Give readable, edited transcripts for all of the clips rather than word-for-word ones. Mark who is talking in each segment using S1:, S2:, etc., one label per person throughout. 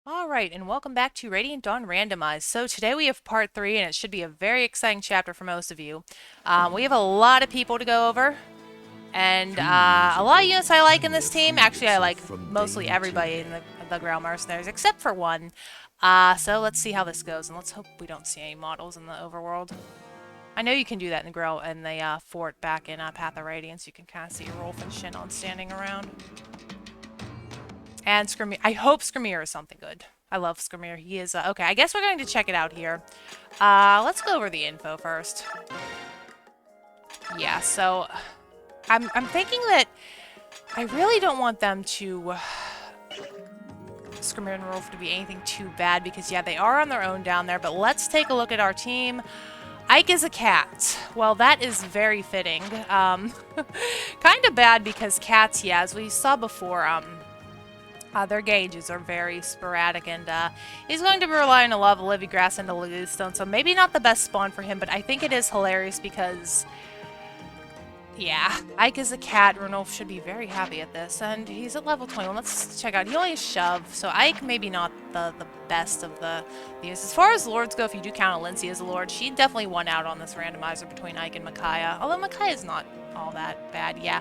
S1: Alright, and welcome back to Radiant Dawn Randomized. So today we have part 3, and it should be a very exciting chapter for most of you. We have a lot of people to go over, and a lot of units I like in this team. Actually, I like mostly everybody in the Ground Mercenaries, except for one. So let's see how this goes, and let's hope we don't see any models in the overworld. I know you can do that in the fort back in Path of Radiance. You can kind of see Rolf and Shinon standing around. And Skirmir. I hope Skirmir is something good. I love Skirmir. He is, okay, I guess we're going to check it out here. Let's go over the info first. Yeah, so I'm thinking that I really don't want them to Skirmir and Rolf to be anything too bad because yeah, they are on their own down there, but let's take a look at our team. Ike is a cat. Well, that is very fitting. Kind of bad because cats, yeah, as we saw before, their gauges are very sporadic, and he's going to be relying a lot of Olivia Grass into Laguz Stone, so maybe not the best spawn for him, but I think it is hilarious because, yeah, Ike is a cat. Ranulf should be very happy at this, and he's at level 21. Let's check out. He only has Shove, so Ike maybe not the best of these. As far as lords go, if you do count Lindsay as a lord, she definitely won out on this randomizer between Ike and Micaiah, although Micaiah's not all that bad, yeah.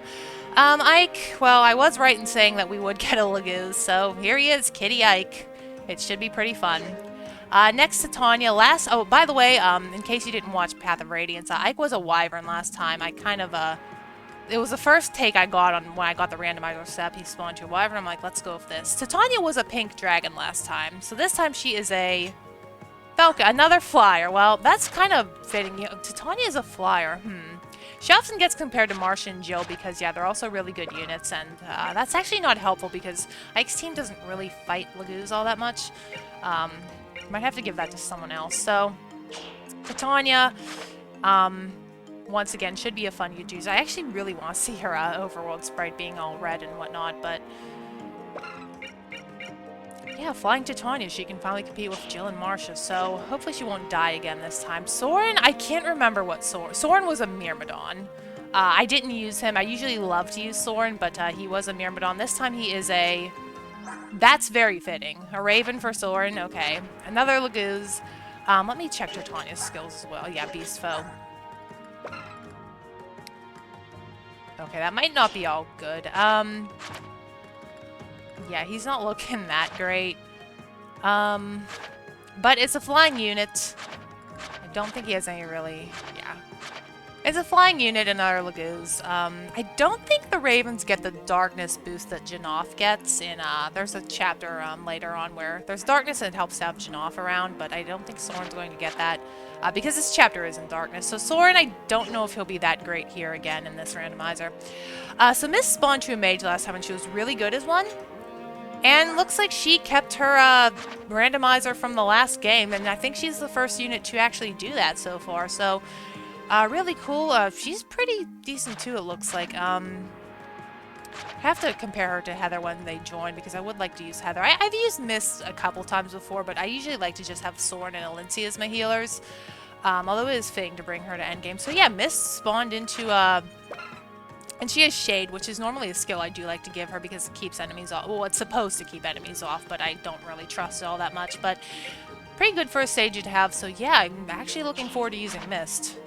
S1: Ike, well, I was right in saying that we would get a Laguz, so here he is, Kitty Ike. It should be pretty fun. Next to Tanya, oh, by the way, in case you didn't watch Path of Radiance, Ike was a wyvern last time. I kind of, it was the first take I got on when I got the randomizer step. He spawned to a wyvern. I'm like, let's go with this. Titania was a pink dragon last time, so this time she is a falcon, another flyer. Well, that's kind of fitting. Titania is a flyer. She often gets compared to Marcia and Jill because, yeah, they're also really good units, and that's actually not helpful because Ike's team doesn't really fight Laguz all that much. Might have to give that to someone else. So, Titania, once again, should be a fun use. I actually really want to see her overworld sprite being all red and whatnot, but yeah, flying Titania, she can finally compete with Jill and Marcia, so hopefully she won't die again this time. Soren, I can't remember what Soren... Soren was a Myrmidon. I didn't use him. I usually love to use Soren, but he was a Myrmidon. This time he is a... That's very fitting. A Raven for Soren, okay. Another Laguz. Let me check Titania's skills as well. Yeah, Beast Foe. Okay, that might not be all good. Yeah, he's not looking that great. But it's a flying unit. I don't think he has any really... Yeah. It's a flying unit in our Laguz. I don't think the Ravens get the darkness boost that Janoff gets in, there's a chapter, later on where there's darkness and it helps to have Janoff around, but I don't think Soren's going to get that, because this chapter is in darkness. So Soren, I don't know if he'll be that great here again in this randomizer. So Miss spawned to a mage last time and she was really good as one. And looks like she kept her randomizer from the last game, and I think she's the first unit to actually do that so far. So, really cool. She's pretty decent too, it looks like. I have to compare her to Heather when they join, because I would like to use Heather. I've used Miss a couple times before, but I usually like to just have Soren and Alincy as my healers. Although it is fitting to bring her to endgame. So yeah, Miss spawned into... And she has Shade, which is normally a skill I do like to give her because it keeps enemies off. Well, it's supposed to keep enemies off, but I don't really trust it all that much. But pretty good for a stage to have. So yeah, I'm actually looking forward to using Mist.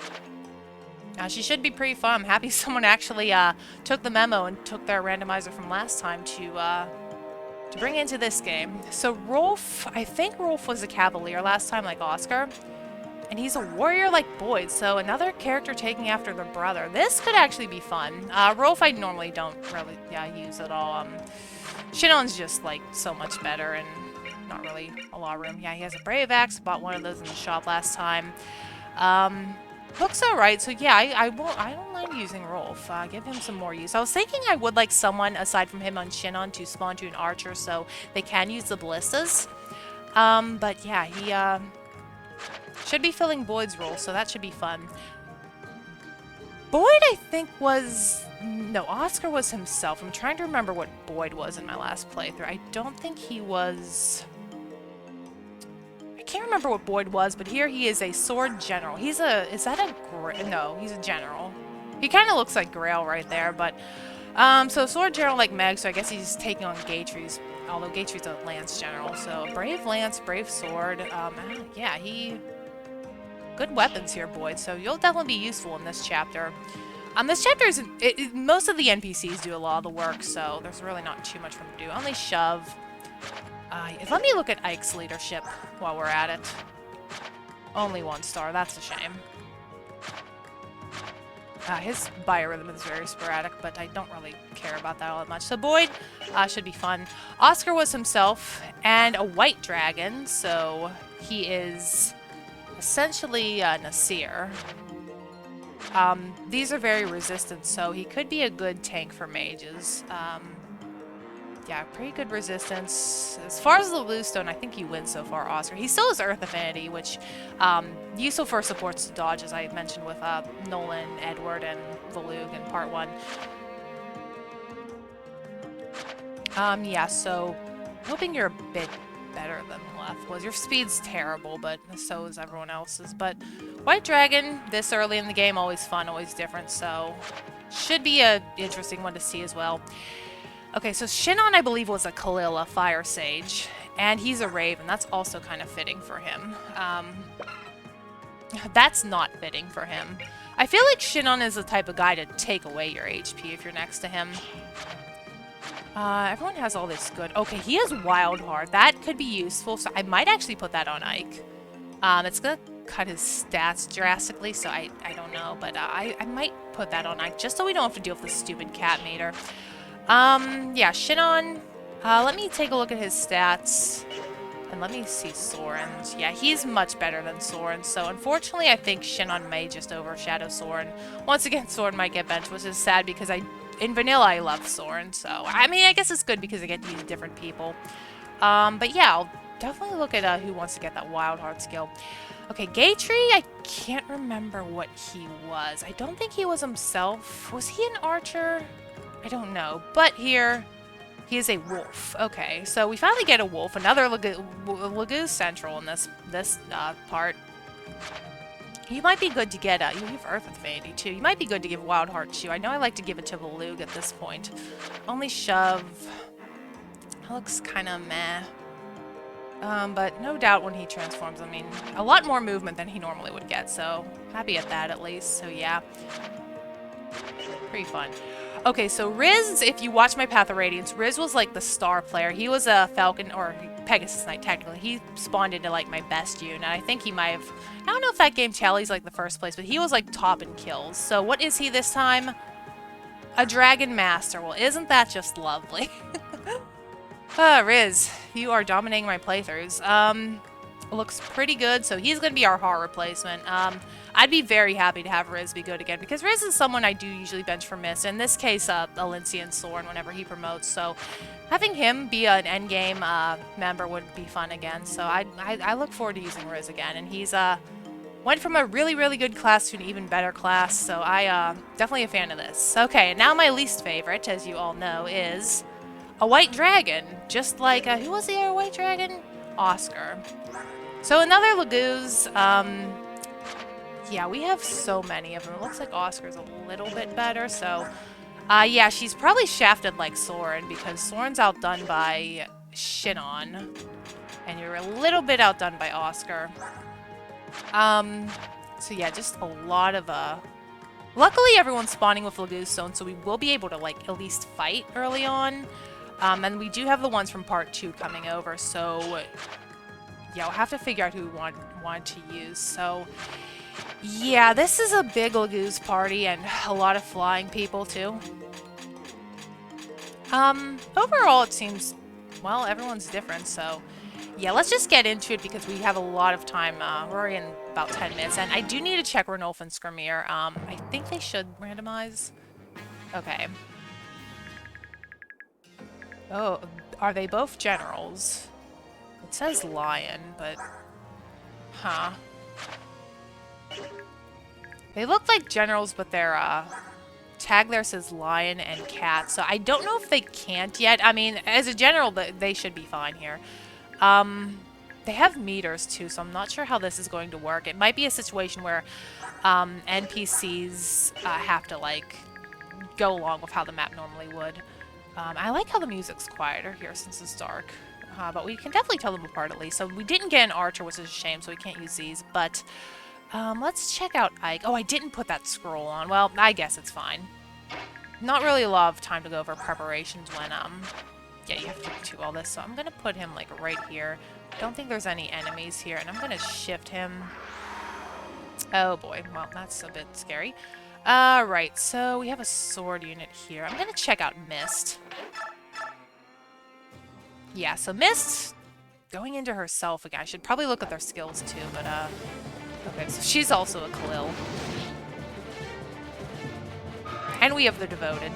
S1: She should be pretty fun. I'm happy someone actually took the memo and took their randomizer from last time to bring into this game. So Rolf, I think Rolf was a Cavalier last time, like Oscar. And he's a warrior like Boyd, so another character taking after the brother. This could actually be fun. Rolf I normally don't really use at all. Shinon's just like so much better and not really a lot of room. Yeah, he has a Brave Axe. Bought one of those in the shop last time. Looks alright, so yeah, I don't mind using Rolf. Give him some more use. I was thinking I would like someone aside from him on Shinon to spawn to an archer so they can use the ballistas. But yeah, he should be filling Boyd's role, so that should be fun. Boyd, I think, was... No, Oscar was himself. I'm trying to remember what Boyd was in my last playthrough. I don't think he was... I can't remember what Boyd was, but here he is a sword general. He's a... Is that a... No, he's a general. He kind of looks like Grail right there, but... So sword general like Meg, so I guess he's taking on Gatry's although Gatry's a lance general, so brave lance, brave sword. Yeah, good weapons here, Boyd. So you'll definitely be useful in this chapter. This chapter isn't. Most of the NPCs do a lot of the work, so there's really not too much for them to do. Only shove. Let me look at Ike's leadership while we're at it. Only 1 star. That's a shame. His biorhythm is very sporadic, but I don't really care about that all that much. So Boyd should be fun. Oscar was himself, and a white dragon, so he is essentially Nasir. These are very resistant, so he could be a good tank for mages. Yeah, pretty good resistance. As far as the Bluestone, I think you win so far, Oscar. He still has Earth Affinity, which useful for supports to dodge, as I mentioned with Nolan, Edward, and Valug in part 1. Yeah, so hoping you're a bit better than Leth was. Your speed's terrible, but so is everyone else's. But White Dragon, this early in the game, always fun, always different, so should be an interesting one to see as well. Okay, so Shinon, I believe, was a Kalila Fire Sage, and he's a Raven. That's also kind of fitting for him. That's not fitting for him. I feel like Shinon is the type of guy to take away your HP if you're next to him. Everyone has all this good. Okay, he has Wild Heart. That could be useful, so I might actually put that on Ike. It's gonna cut his stats drastically, so I don't know, but I might put that on Ike, just so we don't have to deal with the stupid cat meter. Yeah, Shinon, let me take a look at his stats, and let me see Soren's. Yeah, he's much better than Soren, so unfortunately I think Shinon may just overshadow Soren. Once again, Soren might get benched, which is sad because in vanilla I love Soren, so, I mean, I guess it's good because I get to use different people. But yeah, I'll definitely look at who wants to get that Wild Heart skill. Okay, Gatry, I can't remember what he was. I don't think he was himself. Was he an archer? I don't know, but here, he is a wolf. Okay, so we finally get a wolf, another Laguz Central in this part. You might be good to get, you have Earth Affinity too. You might be good to give Wild Heart too. I know I like to give it to Valug at this point. Only shove. That looks kind of meh. But no doubt when he transforms, I mean, a lot more movement than he normally would get, so happy at that at least, so yeah. Pretty fun. Okay, so Riz, if you watch my Path of Radiance, Riz was like the star player. He was a Falcon, or Pegasus Knight technically. He spawned into like my best unit. I think he might have, I don't know if that game tallies like the first place, but he was like top in kills. So what is he this time? A Dragon Master. Well, isn't that just lovely? Riz, you are dominating my playthroughs. Looks pretty good, so he's going to be our Har replacement. I'd be very happy to have Riz be good again, because Riz is someone I do usually bench for Mist. In this case, Alincian Soren whenever he promotes, so having him be an endgame member would be fun again. So I look forward to using Riz again, and he's went from a really, really good class to an even better class, so I definitely a fan of this. Okay, and now my least favorite, as you all know, is a White Dragon. Just like, who was the other White Dragon? Oscar. So another Laguz. Yeah, we have so many of them. It looks like Oscar's a little bit better, so yeah, she's probably shafted like Soren, because Soren's outdone by Shinon, and you're a little bit outdone by Oscar. So yeah, just a lot of luckily everyone's spawning with Laguz Stone, so we will be able to like at least fight early on. And we do have the ones from part 2 coming over, so yeah, we'll have to figure out who we want to use. So yeah, this is a big Laguz party and a lot of flying people too. Overall it seems, well, everyone's different, so yeah, let's just get into it because we have a lot of time. We're already in about 10 minutes, and I do need to check Ranulf and Skirmir. I think they should randomize. Okay. Oh, are they both generals? It says lion, but... Huh. They look like generals, but their tag there says lion and cat, so I don't know if they can't yet. I mean, as a general, they should be fine here. They have meters too, so I'm not sure how this is going to work. It might be a situation where NPCs have to, like, go along with how the map normally would. I like how the music's quieter here since it's dark. But we can definitely tell them apart at least. So we didn't get an archer, which is a shame, so we can't use these. But let's check out Ike. Oh, I didn't put that scroll on. Well, I guess it's fine. Not really a lot of time to go over preparations when, yeah, you have to do all this. So I'm going to put him, like, right here. Don't think there's any enemies here. And I'm going to shift him. Oh, boy. Well, that's a bit scary. Right. So we have a sword unit here. I'm going to check out Mist. Yeah, so Mist going into herself again. I should probably look at their skills, too, but, okay, so she's also a Khalil. And we have the Devoted.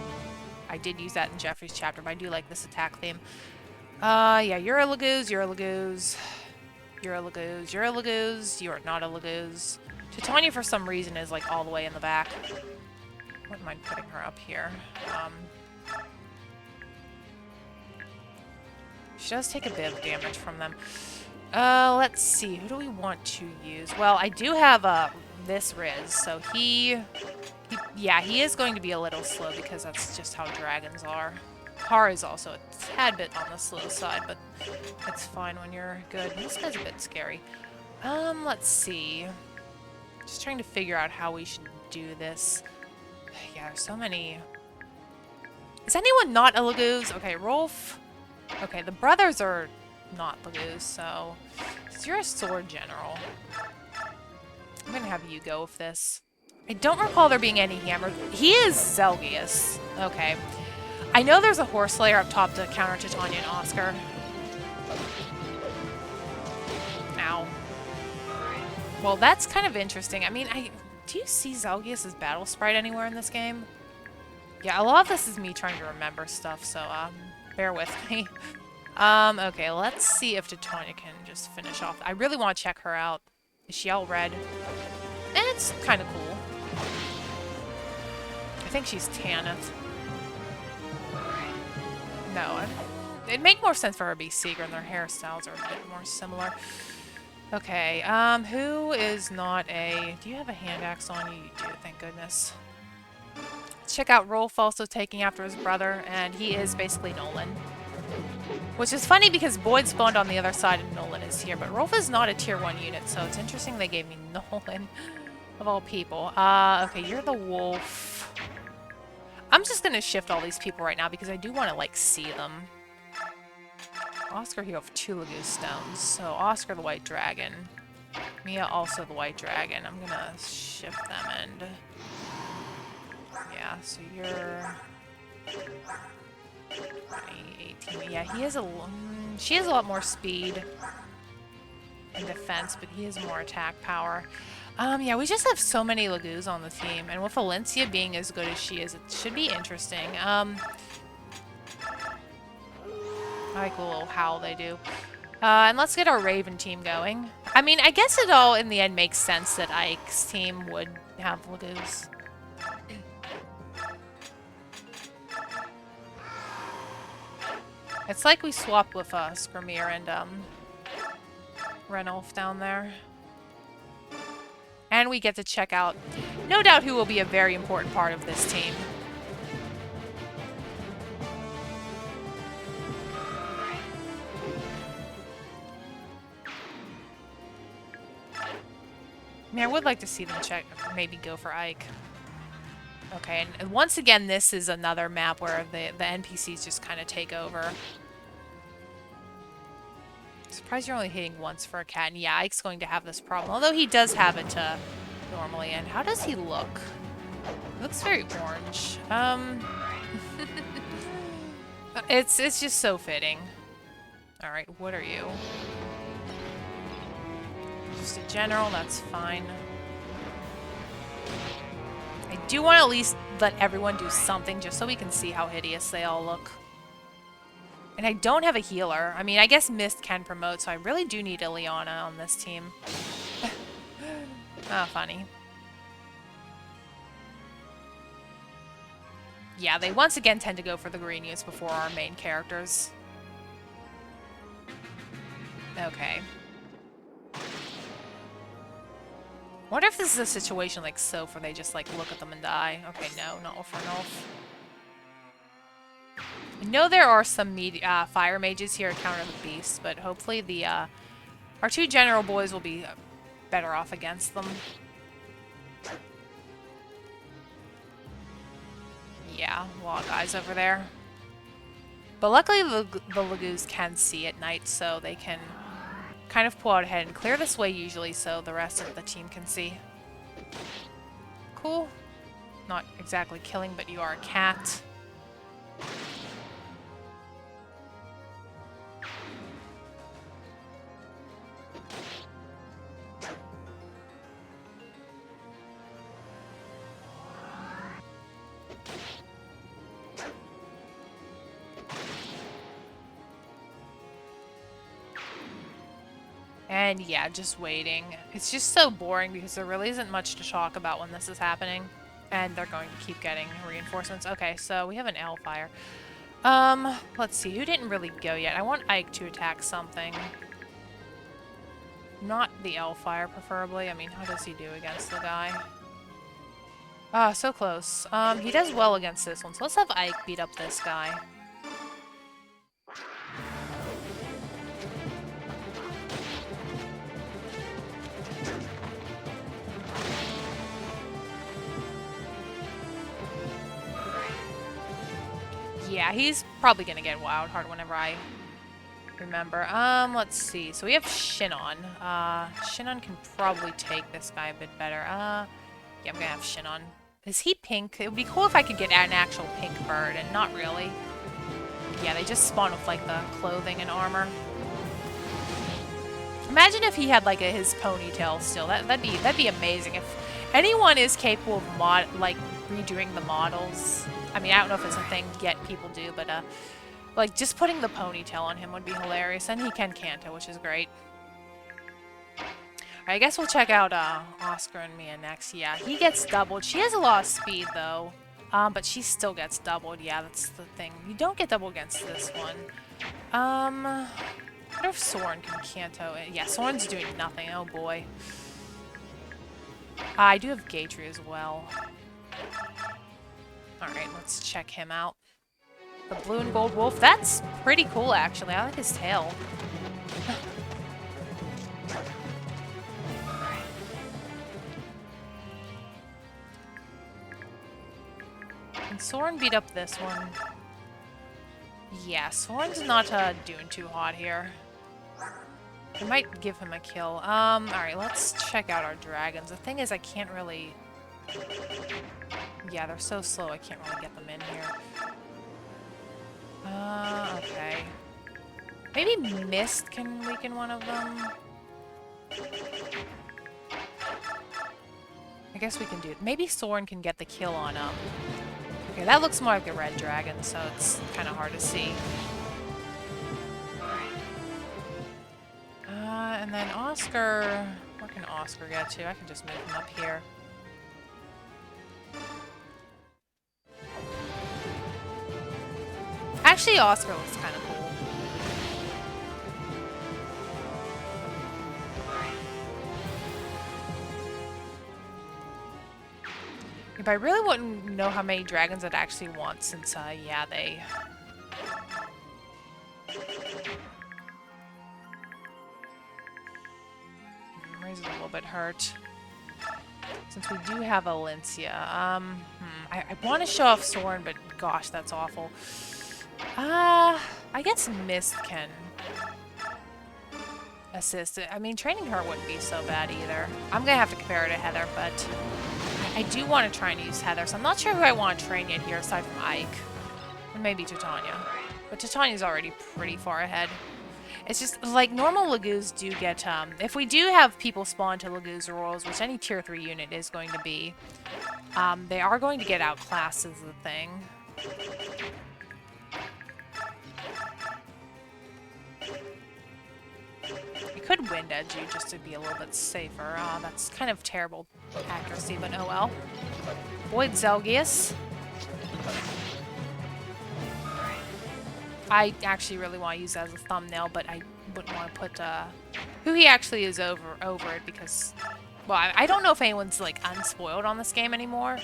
S1: I did use that in Jeffrey's chapter, but I do like this attack theme. Yeah, you're a Laguz, you're a Laguz. You're a Laguz, you're a Laguz, you are not a Laguz. Titania, for some reason, is, like, all the way in the back. Wouldn't mind putting her up here. She does take a bit of damage from them. Let's see. Who do we want to use? Well, I do have, this Riz, so yeah, he is going to be a little slow because that's just how dragons are. Har is also a tad bit on the slow side, but it's fine when you're good. This guy's a bit scary. Let's see. Just trying to figure out how we should do this. Yeah, there's so many. Is anyone not a Laguz? Okay, Rolf. Okay, the brothers are not Laguz, so you're a sword general. I'm gonna have you go with this. I don't recall there being any hammer. He is Zelgius. Okay. I know there's a horse slayer up top to counter Titania and Oscar. Ow. Well, that's kind of interesting. I mean, do you see Zelgius' battle sprite anywhere in this game? Yeah, a lot of this is me trying to remember stuff, so bear with me. Okay, let's see if Titania can just finish off. I really want to check her out. Is she all red? It's kind of cool. I think she's Tanith. No, it'd make more sense for her to be Seeger, and their hairstyles are a bit more similar. Okay, who is not a... Do you have a hand axe on you? You do, thank goodness. Let's check out Rolf also taking after his brother, and he is basically Nolan. Which is funny because Boyd spawned on the other side and Nolan is here, but Rolf is not a tier 1 unit, so it's interesting they gave me Nolan, of all people. Okay, you're the wolf. I'm just gonna shift all these people right now because I do want to, like, see them. Oscar, you have 2 Laguz stones, so Oscar the White Dragon. Mia also the White Dragon. I'm gonna shift them and... Yeah, so you're... 18. Yeah, he has a... she has a lot more speed and defense, but he has more attack power. Yeah, we just have so many Laguz on the team, and with Valencia being as good as she is, it should be interesting. I like the little howl they do. And let's get our Raven team going. I mean, I guess it all, in the end, makes sense that Ike's team would have Laguz. It's like we swapped with Skrimir and Renulf down there. And we get to check out, no doubt, who will be a very important part of this team. I mean, I would like to see them check, maybe go for Ike. Okay, and once again, this is another map where the NPCs just kind of take over. Surprised you're only hitting once for a cat. And yeah, Ike's going to have this problem. Although he does have it normally. And how does he look? He looks very orange. It's just so fitting. Alright, what are you? Just a general, that's fine. I do want to at least let everyone do something just so we can see how hideous they all look. And I don't have a healer. I mean, I guess Mist can promote, so I really do need Ileana on this team. Oh, funny. Yeah, they once again tend to go for the green units before our main characters. Okay. Wonder if this is a situation like Soph where they just, like, look at them and die. Okay, no, not for Nulf. know there are some fire mages here to counter the beasts, but hopefully the our two general boys will be better off against them. Yeah, a lot of guys over there. But luckily the Laguz can see at night, so they can kind of pull out ahead and clear this way usually so the rest of the team can see. Cool. Not exactly killing, but you are a cat. And yeah, just waiting. It's just so boring because there really isn't much to talk about when this is happening. And they're going to keep getting reinforcements. Okay, so we have an L-fire. Let's see. Who didn't really go yet? I want Ike to attack something. Not the L-fire, preferably. I mean, how does he do against the guy? Ah, so close. He does well against this one. So let's have Ike beat up this guy. Yeah, he's probably gonna get wild heart whenever I remember. Let's see. So we have Shinon. Shinon can probably take this guy a bit better. Yeah, I'm gonna have Shinon. Is he pink? It would be cool if I could get an actual pink bird, and not really. Yeah, they just spawn with like the clothing and armor. Imagine if he had like his ponytail still. That'd be amazing. If anyone is capable of redoing the models. I mean, I don't know if it's a thing yet people do, but like just putting the ponytail on him would be hilarious. And he can Kanto, which is great. Alright, I guess we'll check out Oscar and Mia next. Yeah, he gets doubled. She has a lot of speed though. But she still gets doubled. Yeah, that's the thing. You don't get doubled against this one. I wonder if Soren can Kanto. Yeah, Soren's doing nothing. Oh boy. I do have Gatry as well. Alright, let's check him out. The blue and gold wolf. That's pretty cool, actually. I like his tail. Can Soren beat up this one? Yeah, Soren's not doing too hot here. I might give him a kill. Alright, let's check out our dragons. The thing is, I can't really... Yeah, they're so slow, I can't really get them in here. Okay. Maybe Mist can weaken one of them? I guess we can do it. Maybe Soren can get the kill on them. Okay, that looks more like a red dragon, so it's kind of hard to see. And then Oscar... Where can Oscar get to? I can just move him up here. Actually, Oscar looks kind of cool. If I really wouldn't know how many dragons I'd actually want, since, yeah, they... Raises a little bit hurt. Since we do have Valencia. I want to show off Soren, but gosh, that's awful. I guess Mist can assist. I mean, training her wouldn't be so bad either. I'm gonna have to compare her to Heather, but I do want to try and use Heather, so I'm not sure who I want to train yet here aside from Ike. And maybe Titania. But Titania's already pretty far ahead. It's just, like, normal Laguz do get, if we do have people spawn to Laguz roles, which any tier 3 unit is going to be, they are going to get outclassed is the thing. You could wind edge you just to be a little bit safer. That's kind of terrible accuracy, but oh well. Void Zelgius. I actually really want to use that as a thumbnail, but I wouldn't want to put who he actually is over it because, well, I don't know if anyone's like unspoiled on this game anymore.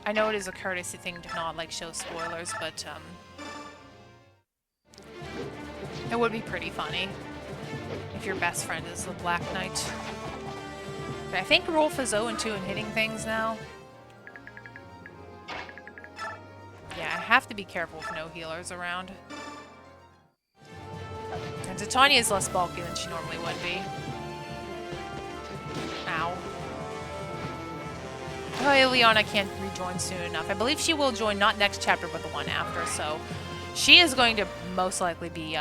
S1: I know it is a courtesy thing to not like show spoilers, but It would be pretty funny if your best friend is the Black Knight. Okay, I think Rolf is 0-2 in hitting things now. Yeah, I have to be careful with no healers around. And Titania is less bulky than she normally would be. Ow. Oh, Liana can't rejoin soon enough. I believe she will join not next chapter, but the one after, so she is going to most likely be,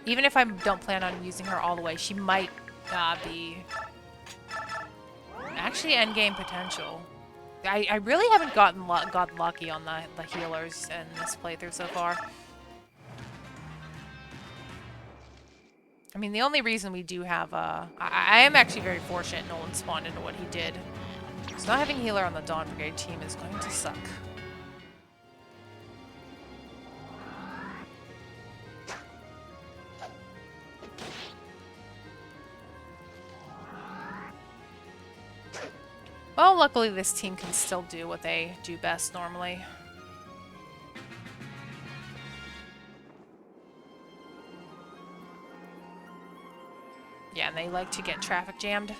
S1: even if I don't plan on using her all the way, she might be actually endgame potential. I really haven't gotten lucky on the healers in this playthrough so far. I mean, the only reason we do have, I am actually very fortunate Nolan spawned into what he did. So not having healer on the Dawn Brigade team is going to suck. Well, luckily this team can still do what they do best normally. Yeah, and they like to get traffic jammed.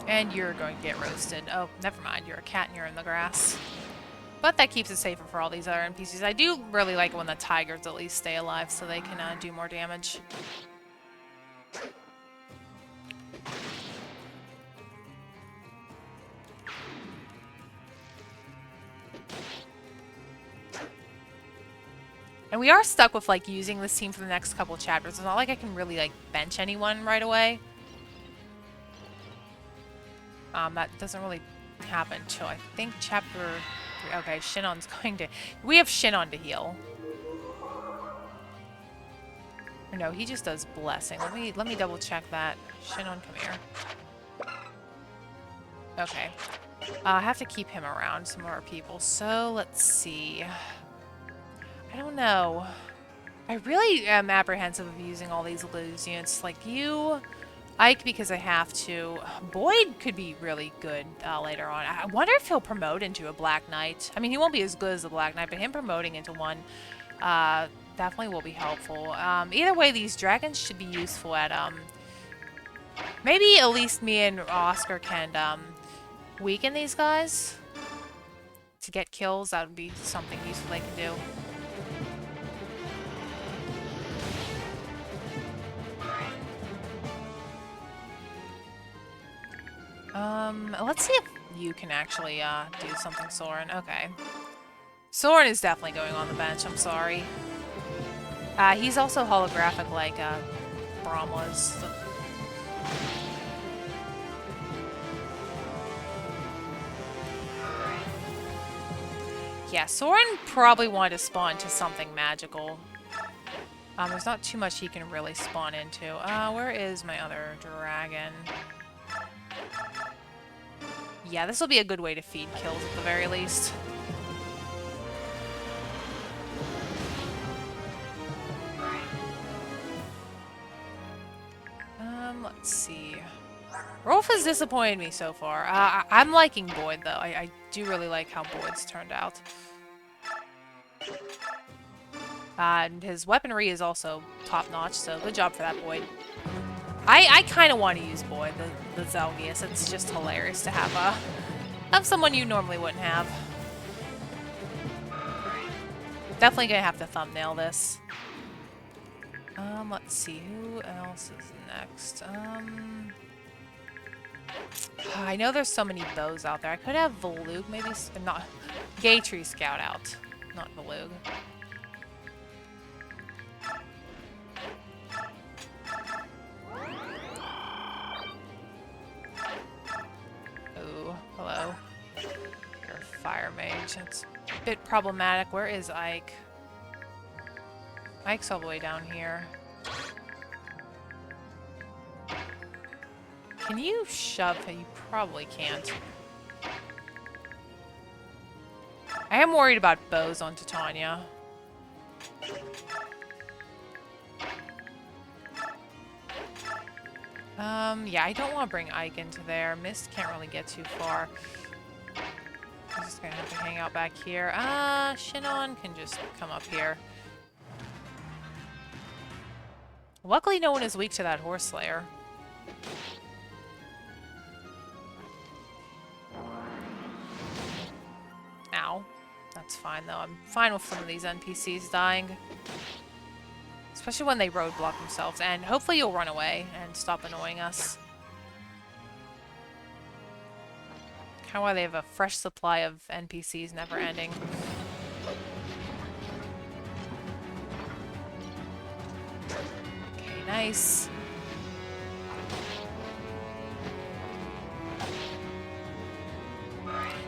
S1: And you're going to get roasted. Oh, never mind. You're a cat and you're in the grass. But that keeps it safer for all these other NPCs. I do really like it when the tigers at least stay alive so they can do more damage. And we are stuck with, like, using this team for the next couple chapters. It's not like I can really, like, bench anyone right away. That doesn't really happen until, I think, chapter 3. Okay, Shinnon's going to... We have Shinnon to heal. Or no, he just does blessing. Let me double check that. Shinnon, come here. Okay. I have to keep him around some more people. So, let's see... I don't know. I really am apprehensive of using all these Laguz units. Like you, Ike, because I have to. Boyd could be really good later on. I wonder if he'll promote into a Black Knight. I mean, he won't be as good as the Black Knight, but him promoting into one definitely will be helpful. Either way, these dragons should be useful at, maybe at least me and Oscar can weaken these guys to get kills. That would be something useful they can do. Let's see if you can actually, do something, Soren. Okay. Soren is definitely going on the bench, I'm sorry. He's also holographic like, Braum was. So. Yeah, Soren probably wanted to spawn to something magical. There's not too much he can really spawn into. Where is my other dragon? Yeah, this will be a good way to feed kills at the very least. Let's see. Rolf has disappointed me so far. I'm liking Boyd, though. I do really like how Boyd's turned out. And his weaponry is also top-notch, so good job for that, Boyd. I kind of want to use Boyd, the Zelgius. It's just hilarious to have someone you normally wouldn't have. Definitely gonna have to thumbnail this. Let's see, who else is next? I know there's so many bows out there. I could have Valug, maybe, not Gaytree Scout out, not Valug. Oh, hello. You're a fire mage. That's a bit problematic. Where is Ike? Ike's all the way down here. Can you shove? You probably can't. I am worried about bows on Titania. Yeah, I don't want to bring Ike into there. Mist can't really get too far. He's just gonna have to hang out back here. Shinon can just come up here. Luckily, no one is weak to that Horse Slayer. Ow. That's fine, though. I'm fine with some of these NPCs dying. Especially when they roadblock themselves. And hopefully you'll run away and stop annoying us. Kind of why they have a fresh supply of NPCs never ending. Okay, nice.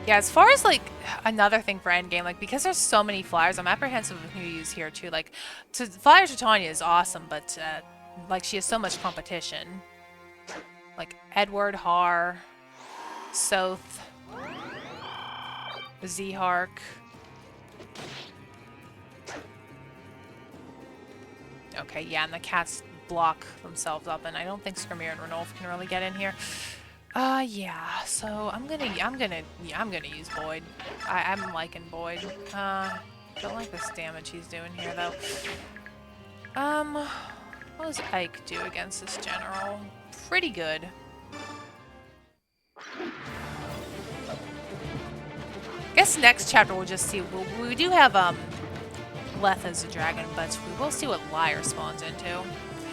S1: Yeah, as far as, like, another thing for endgame, like, because there's so many flyers, I'm apprehensive of who you use here, too. Like, Flyer to Tanya is awesome, but, like, she has so much competition. Like, Edward, Har, Soth, Z-Hark. Okay, yeah, and the cats block themselves up, and I don't think Skrimir and Ranulf can really get in here. Yeah, so I'm gonna use Boyd. I'm liking Boyd. Don't like this damage he's doing here, though. What does Ike do against this general? Pretty good. I guess next chapter we'll just see. We do have, Leth as a dragon, but we will see what Lyre spawns into.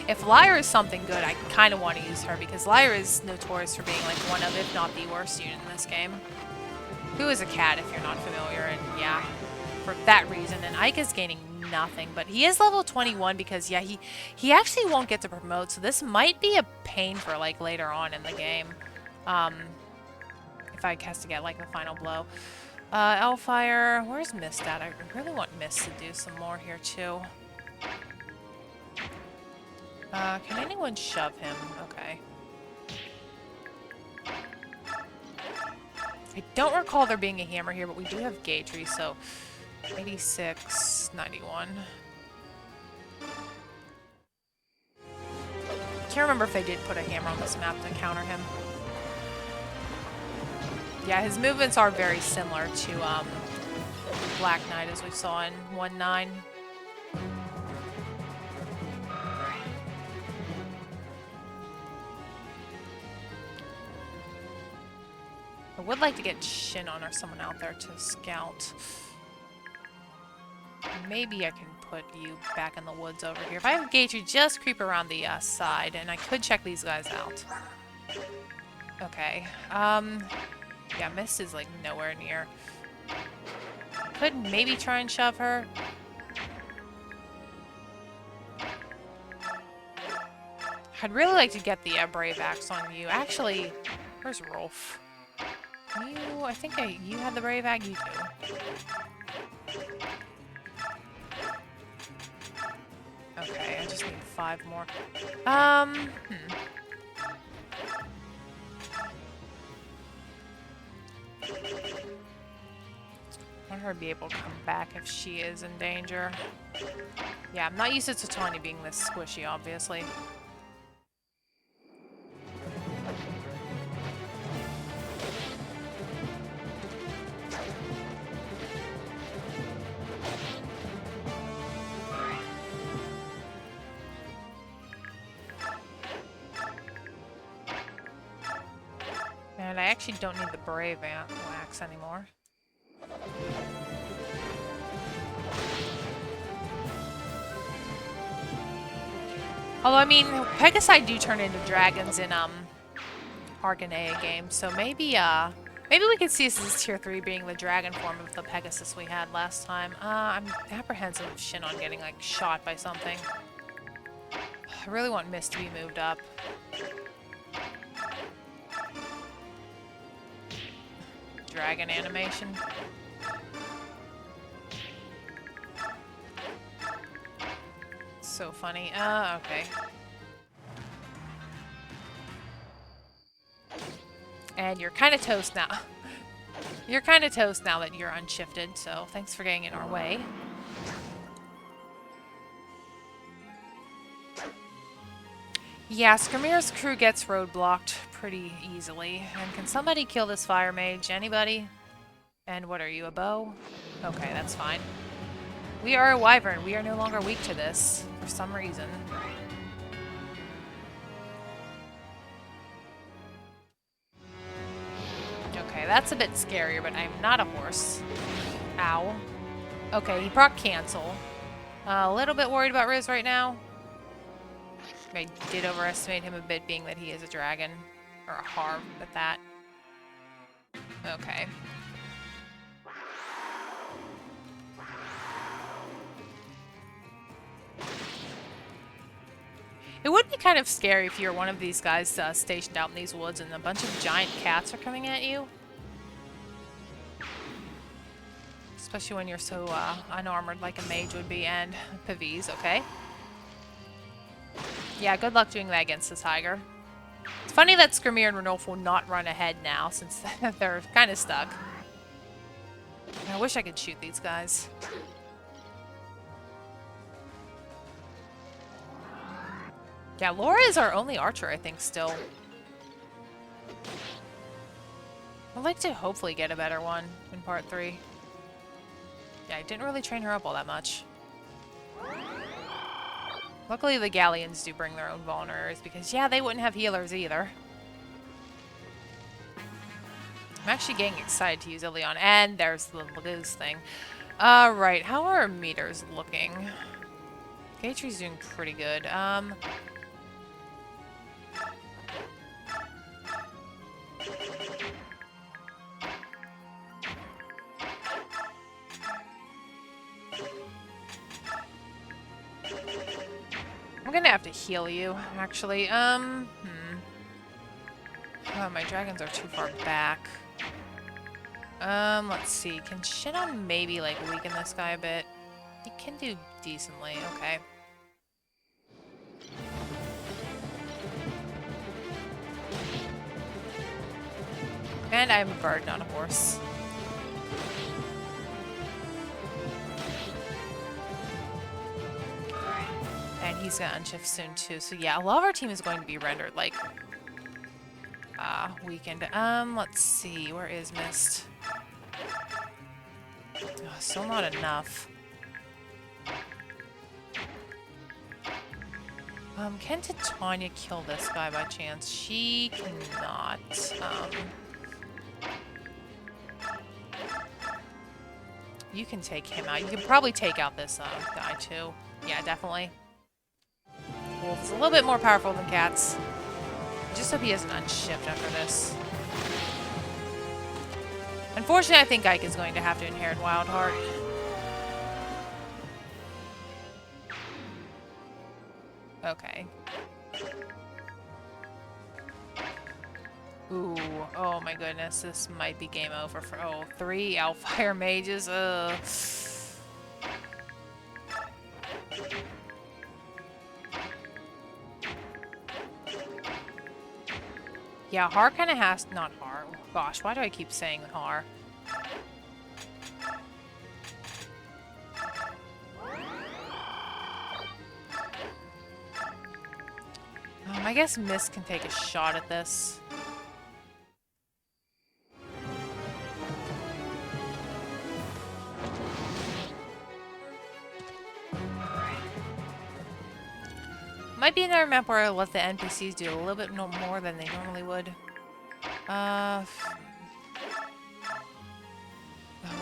S1: If Lyre is something good, I kind of want to use her, because Lyre is notorious for being, like, one of, if not the worst unit in this game. Who is a cat, if you're not familiar, and yeah, for that reason. And Ike is gaining nothing, but he is level 21 because, yeah, he actually won't get to promote, so this might be a pain for, like, later on in the game. If Ike has to get, like, the final blow. Elfire, where's Mist at? I really want Mist to do some more here, too. Can anyone shove him? Okay. I don't recall there being a hammer here, but we do have Gatry, so 86, 91. Can't remember if they did put a hammer on this map to counter him. Yeah, his movements are very similar to Black Knight, as we saw in 1.9. I would like to get Shinon or someone out there to scout. Maybe I can put you back in the woods over here. If I have Gatry, just creep around the side, and I could check these guys out. Okay. Yeah, Mist is, like, nowhere near. Could maybe try and shove her. I'd really like to get the Brave Axe on you. Actually, where's Rolf? You, I think you had the Brave Axe. You do. Okay, I just need 5 more. I want her to be able to come back if she is in danger. Yeah, I'm not used to Tani being this squishy, obviously. And I actually don't need the Brave Axe anymore. Although, I mean, Pegasi do turn into dragons in, Arganea games, so maybe, maybe we could see this as tier 3 being the dragon form of the Pegasus we had last time. I'm apprehensive of Shinon getting, like, shot by something. I really want Mist to be moved up. Dragon animation. So funny. Okay. And you're kind of toast now. You're kind of toast now that you're unshifted, so thanks for getting in our way. Yeah, Skrmir's crew gets roadblocked pretty easily. And can somebody kill this fire mage? Anybody? And what are you, a bow? Okay, that's fine. We are a wyvern. We are no longer weak to this, for some reason. Okay, that's a bit scarier, but I'm not a horse. Ow. Okay, he proc cancel. A little bit worried about Riz right now. I did overestimate him a bit, being that he is a dragon. Or a harv at that. Okay. It would be kind of scary if you're one of these guys stationed out in these woods and a bunch of giant cats are coming at you. Especially when you're so unarmored like a mage would be, and Pavis, okay? Yeah, good luck doing that against the tiger. It's funny that Skrmir and Ranulf will not run ahead now, since they're kind of stuck. I wish I could shoot these guys. Yeah, Laura is our only archer, I think, still. I'd like to hopefully get a better one in part 3. Yeah, I didn't really train her up all that much. Luckily, the Galleons do bring their own vulners, because, yeah, they wouldn't have healers either. I'm actually getting excited to use Ilion, and there's the Laguz thing. Right, how are our meters looking? Gatry's doing pretty good. I'm gonna have to heal you, actually. Oh, my dragons are too far back. Let's see. Can Shinnon maybe, like, weaken this guy a bit? He can do decently, okay. And I'm a bird, not a horse. And he's gonna unshift soon too. So yeah, a lot of our team is going to be rendered like weakened. Let's see, where is Mist? Oh, still not enough. Can Titania kill this guy by chance? She cannot. You can take him out. You can probably take out this guy too. Yeah, definitely. Wolf is a little bit more powerful than cats. Just hope he doesn't unshift after this. Unfortunately, I think Ike is going to have to inherit Wildheart. Okay. Ooh, oh my goodness, this might be game over for 3 Outfire mages. Yeah, Har kind of has... Not Har. Gosh, why do I keep saying Har? I guess Mist can take a shot at this. Might be another map where I'll let the NPCs do a little bit more than they normally would.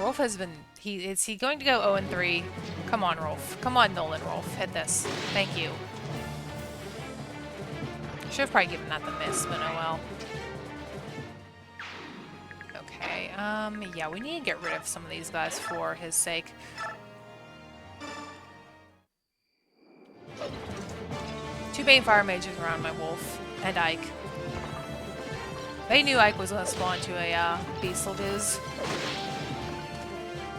S1: Rolf has been... Is he going to go 0-3? Come on, Rolf. Come on, Nolan Rolf. Hit this. Thank you. Should have probably given that the miss, but oh well. Okay, yeah, we need to get rid of some of these guys for his sake. Two Bane Fire Mages around my wolf, and Ike. They knew Ike was going to spawn to a Beast Laguz.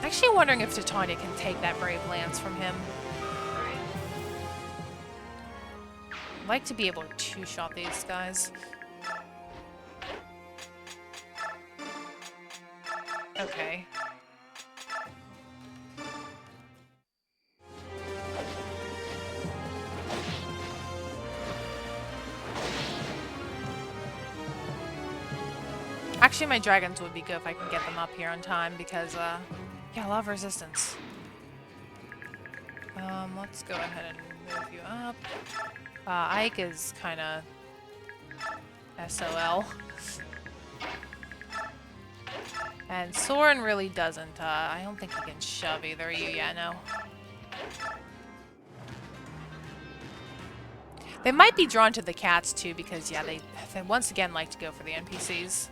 S1: Actually wondering if Titania can take that Brave Lance from him. I'd like to be able to two-shot these guys. Okay. Actually, my dragons would be good if I can get them up here on time because, yeah, a lot of resistance. Let's go ahead and move you up. Ike is kind of SOL. And Soren really doesn't, I don't think he can shove either of you. Yeah, no. They might be drawn to the cats, too, because, yeah, they once again like to go for the NPCs.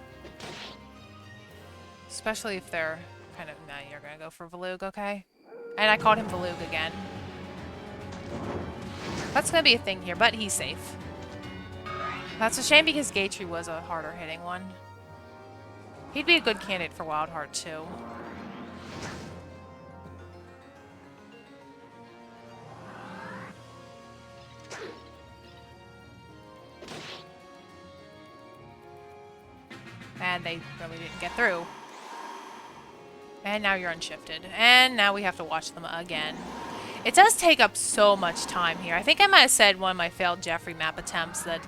S1: Especially if they're kind of... Nah, you're gonna go for Valug, okay? And I called him Valug again. That's gonna be a thing here, but he's safe. That's a shame because Gatry was a harder hitting one. He'd be a good candidate for Wildheart, too. And they really didn't get through. And now you're unshifted. And now we have to watch them again. It does take up so much time here. I think I might have said one of my failed Jeffrey map attempts that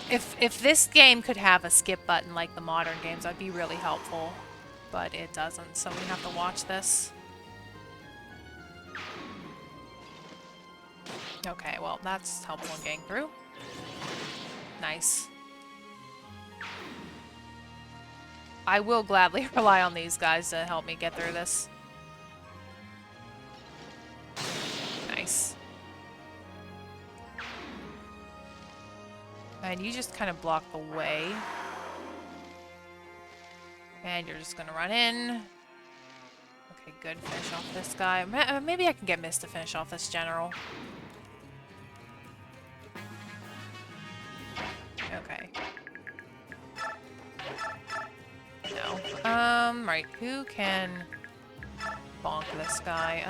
S1: if this game could have a skip button like the modern games, that'd be really helpful. But it doesn't, so we have to watch this. Okay, well, that's helpful in getting through. Nice. I will gladly rely on these guys to help me get through this. Nice. And you just kind of block the way. And you're just gonna run in. Okay, good. Finish off this guy. Maybe I can get Mist to finish off this general. Okay. No. Right. Who can bonk this guy?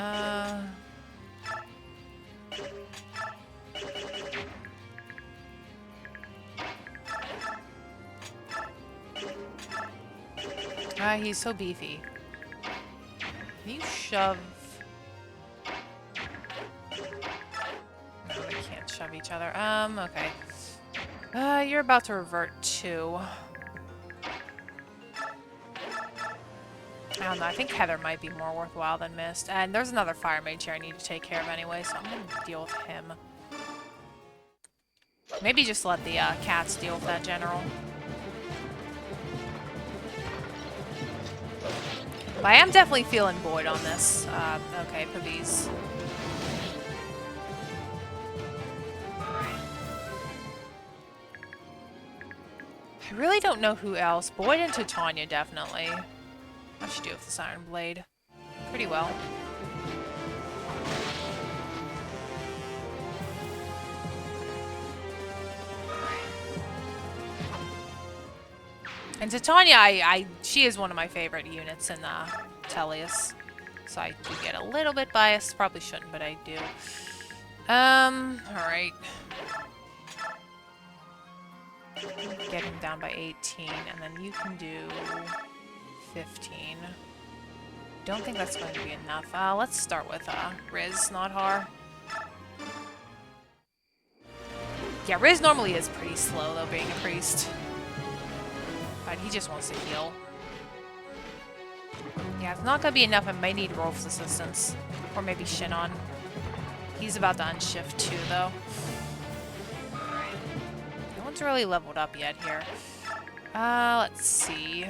S1: He's so beefy. Can you shove? No, they can't shove each other. Okay. You're about to revert too. I don't know, I think Heather might be more worthwhile than Mist. And there's another fire mage here I need to take care of anyway, so I'm gonna deal with him. Maybe just let the cats deal with that general. But I am definitely feeling Void on this. Okay, Pavis. I really don't know who else. Void and Titania, definitely. I should do with this Iron Blade. Pretty well. And Titania, she is one of my favorite units in Tellius. So I do get a little bit biased. Probably shouldn't, but I do. Alright. Get him down by 18, and then you can do 15. Don't think that's going to be enough. Let's start with Riz, not Har. Yeah, Riz normally is pretty slow, though, being a priest. But he just wants to heal. Yeah, it's not going to be enough. I may need Rolf's assistance. Or maybe Shinon. He's about to unshift too, though. No one's really leveled up yet here. Let's see.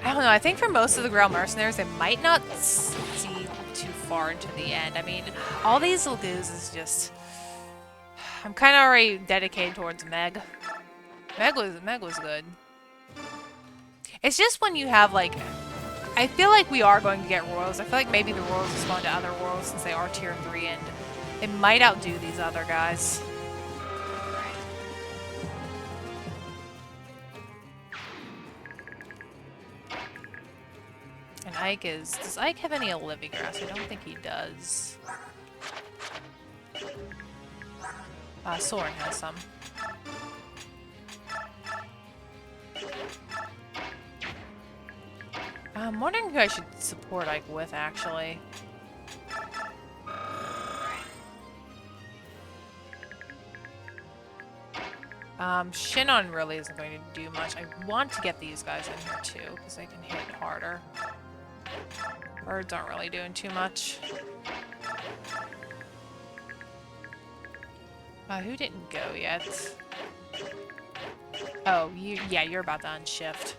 S1: I don't know. I think for most of the Grail Mercenaries, they might not see too far into the end. I mean, all these Laguz is just... I'm kind of already dedicated towards Meg. Meg was good. It's just when you have, like... I feel like we are going to get Royals. I feel like maybe the Royals will spawn to other Royals since they are tier 3, and it might outdo these other guys. And Ike is... Does Ike have any Olivigrass? I don't think he does. Soren has some. I'm wondering who I should support Ike with, actually. Shinon really isn't going to do much. I want to get these guys in here too, because they can hit harder. Birds aren't really doing too much. Who didn't go yet? Oh, yeah, you're about to unshift.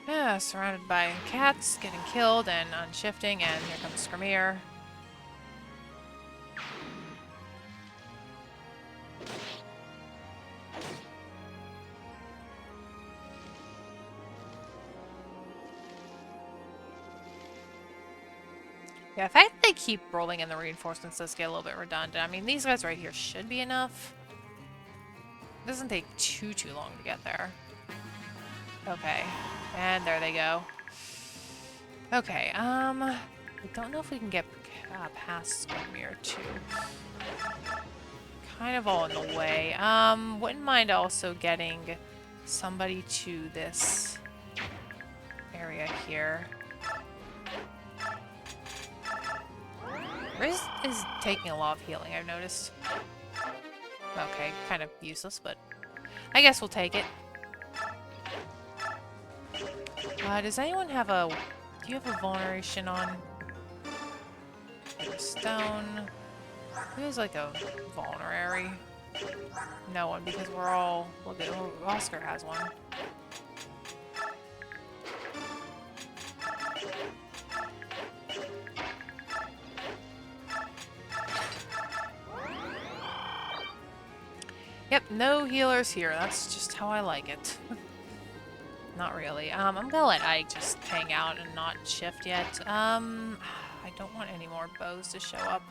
S1: Yeah, surrounded by cats, getting killed and unshifting, and here comes Skrimir. Yeah, the fact that they keep rolling in the reinforcements does get a little bit redundant. I mean, these guys right here should be enough. It doesn't take too long to get there. Okay, and there they go. Okay, I don't know if we can get past Skrimir too. Kind of all in the way. Wouldn't mind also getting somebody to this area here. Riz is taking a lot of healing, I've noticed. Okay, kind of useless, but I guess we'll take it. Does anyone have a... Do you have a vulneration on? Stone. Who is like a vulnerary? No one, because we're all... Look at... Oh, Oscar has one. Yep, no healers here. That's just how I like it. Not really. I'm gonna let Ike just hang out and not shift yet. I don't want any more bows to show up.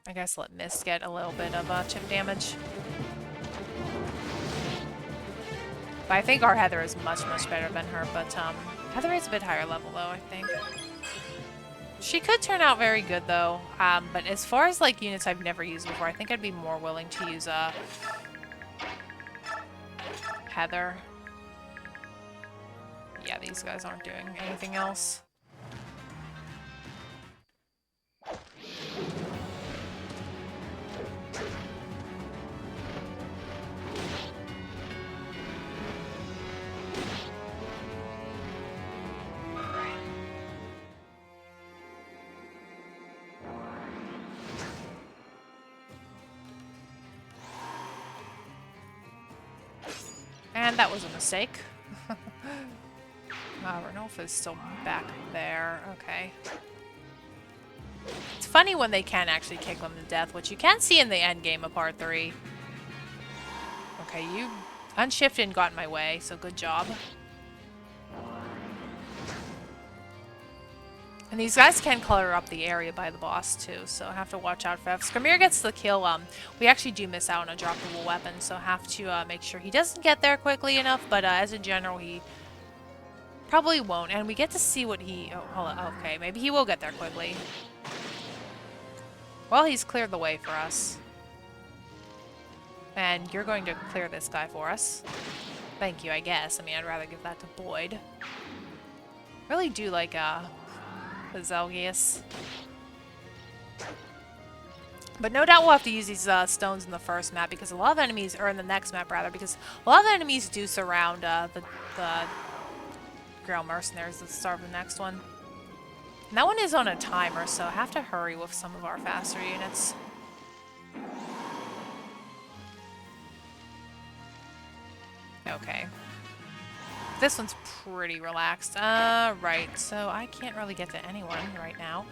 S1: I guess let Mist get a little bit of chip damage. But I think our Heather is much better than her, but Heather is a bit higher level though, I think. She could turn out very good though, but as far as like units I've never used before, I think I'd be more willing to use Heather. Yeah, these guys aren't doing anything else. And that was a mistake. Renolf is still back there. Okay. It's funny when they can actually kick them to death, which you can see in the end game of Part 3. Okay, you unshifted and got in my way, so good job. And these guys can clutter up the area by the boss too, so I have to watch out for that. If Skrimir gets the kill, we actually do miss out on a droppable weapon, so I have to make sure he doesn't get there quickly enough, but as a general, he probably won't. And we get to see what he... Oh, hold on. Okay, maybe he will get there quickly. Well, he's cleared the way for us. And you're going to clear this guy for us. Thank you, I guess. I mean, I'd rather give that to Boyd. Really do like, Zelgius. But no doubt we'll have to use these stones in the first map because a lot of enemies, or in the next map rather, because a lot of enemies do surround the Grail Mercenaries at the start of the next one. And that one is on a timer, so I have to hurry with some of our faster units. Okay. This one's pretty relaxed. Right, so I can't really get to anyone right now.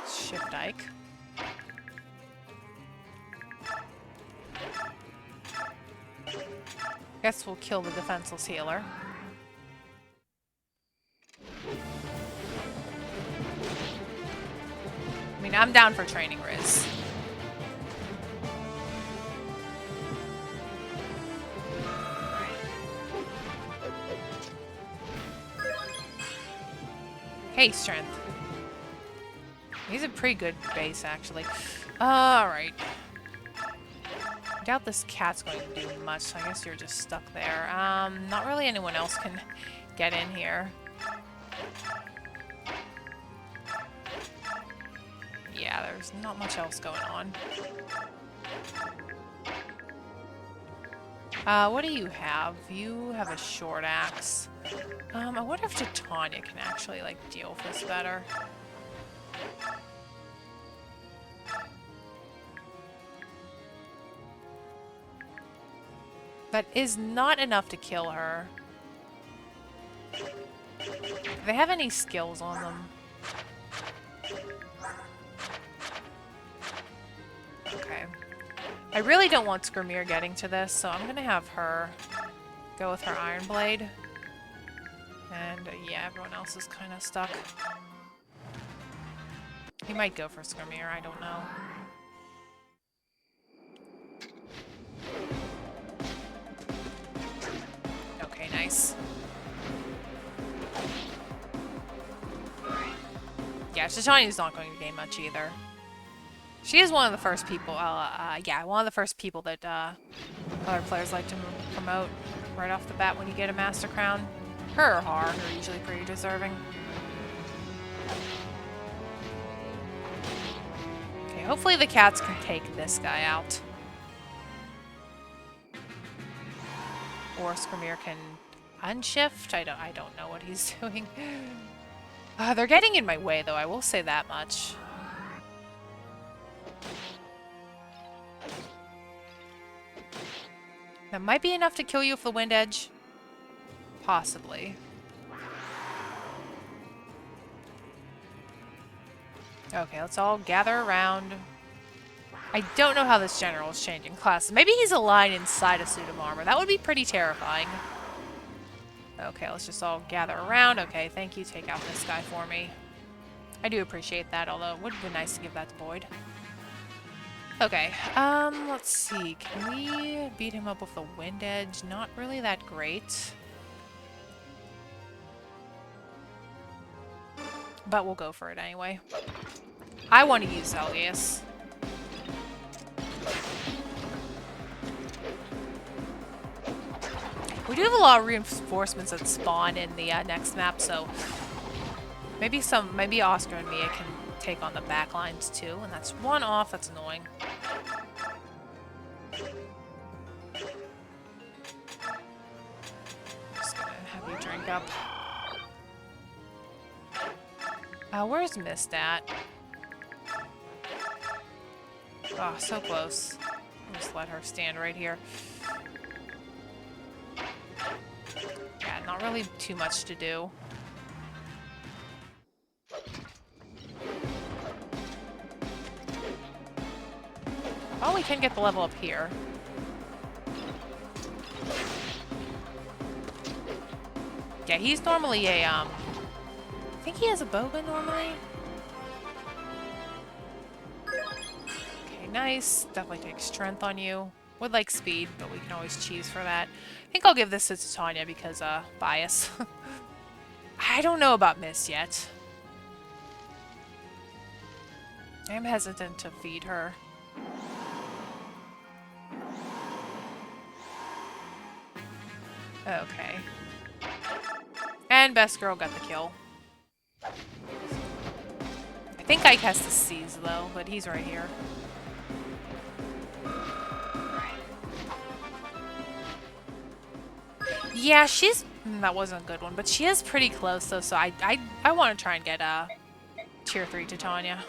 S1: Shift Ike. Guess we'll kill the defenseless healer. I mean, I'm down for training Riz. Hey, strength. He's a pretty good base, actually. Alright. I doubt this cat's going to do much, so I guess you're just stuck there. Not really anyone else can get in here. Yeah, there's not much else going on. What do you have? You have a short axe. I wonder if Titania can actually, like, deal with this better. That is not enough to kill her. Do they have any skills on them? Okay. I really don't want Skirmir getting to this, so I'm gonna have her go with her Iron Blade. And, yeah, everyone else is kind of stuck. He might go for Skirmir, I don't know. Okay, nice. Yeah, Titania's not going to gain much either. She is one of the first people, yeah, one of the first people that other players like to promote right off the bat when you get a Master Crown. Her or Har are usually pretty deserving. Okay, hopefully the cats can take this guy out. Or Skirmir can unshift? I don't know what he's doing. They're getting in my way, though, I will say that much. That might be enough to kill you with the Wind Edge. Possibly. Okay, let's all gather around. I don't know how this general is changing classes. Maybe he's a line inside a suit of armor. That would be pretty terrifying. Okay, let's just all gather around. Okay, thank you. Take out this guy for me. I do appreciate that, although it would have been nice to give that to Boyd. Okay, let's see. Can we beat him up with the Wind Edge? Not really that great. But we'll go for it anyway. I want to use Elgius. We do have a lot of reinforcements that spawn in the next map, so maybe Oscar and Mia can take on the back lines too, and that's one off. That's annoying. Just gonna have you drink up. Where's Mist at? Oh, so close. I'll just let her stand right here. Yeah, not really too much to do. Oh, we can get the level up here. Yeah, he's normally a, I think he has a bowgun normally. Okay, nice. Definitely takes strength on you. Would like speed, but we can always cheese for that. I think I'll give this to Titania because, bias. I don't know about Miss yet. I'm hesitant to feed her. Okay. And Best Girl got the kill. I think Ike has to seize, though, but he's right here. Yeah, she's... that wasn't a good one, but she is pretty close, though, so I want to try and get Tier 3 Titania.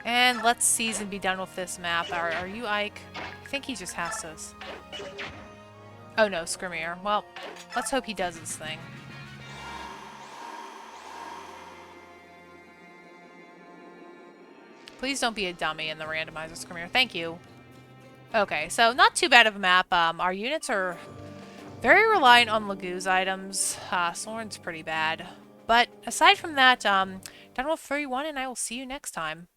S1: And let's seize and be done with this map. Are you Ike? I think he just has to... Oh no, Skirmir. Well, let's hope he does his thing. Please don't be a dummy in the randomizer, Skirmir. Thank you. Okay, so not too bad of a map. Our units are very reliant on Laguz items. Soren's pretty bad. But aside from that, Done Wolf 31, and I will see you next time.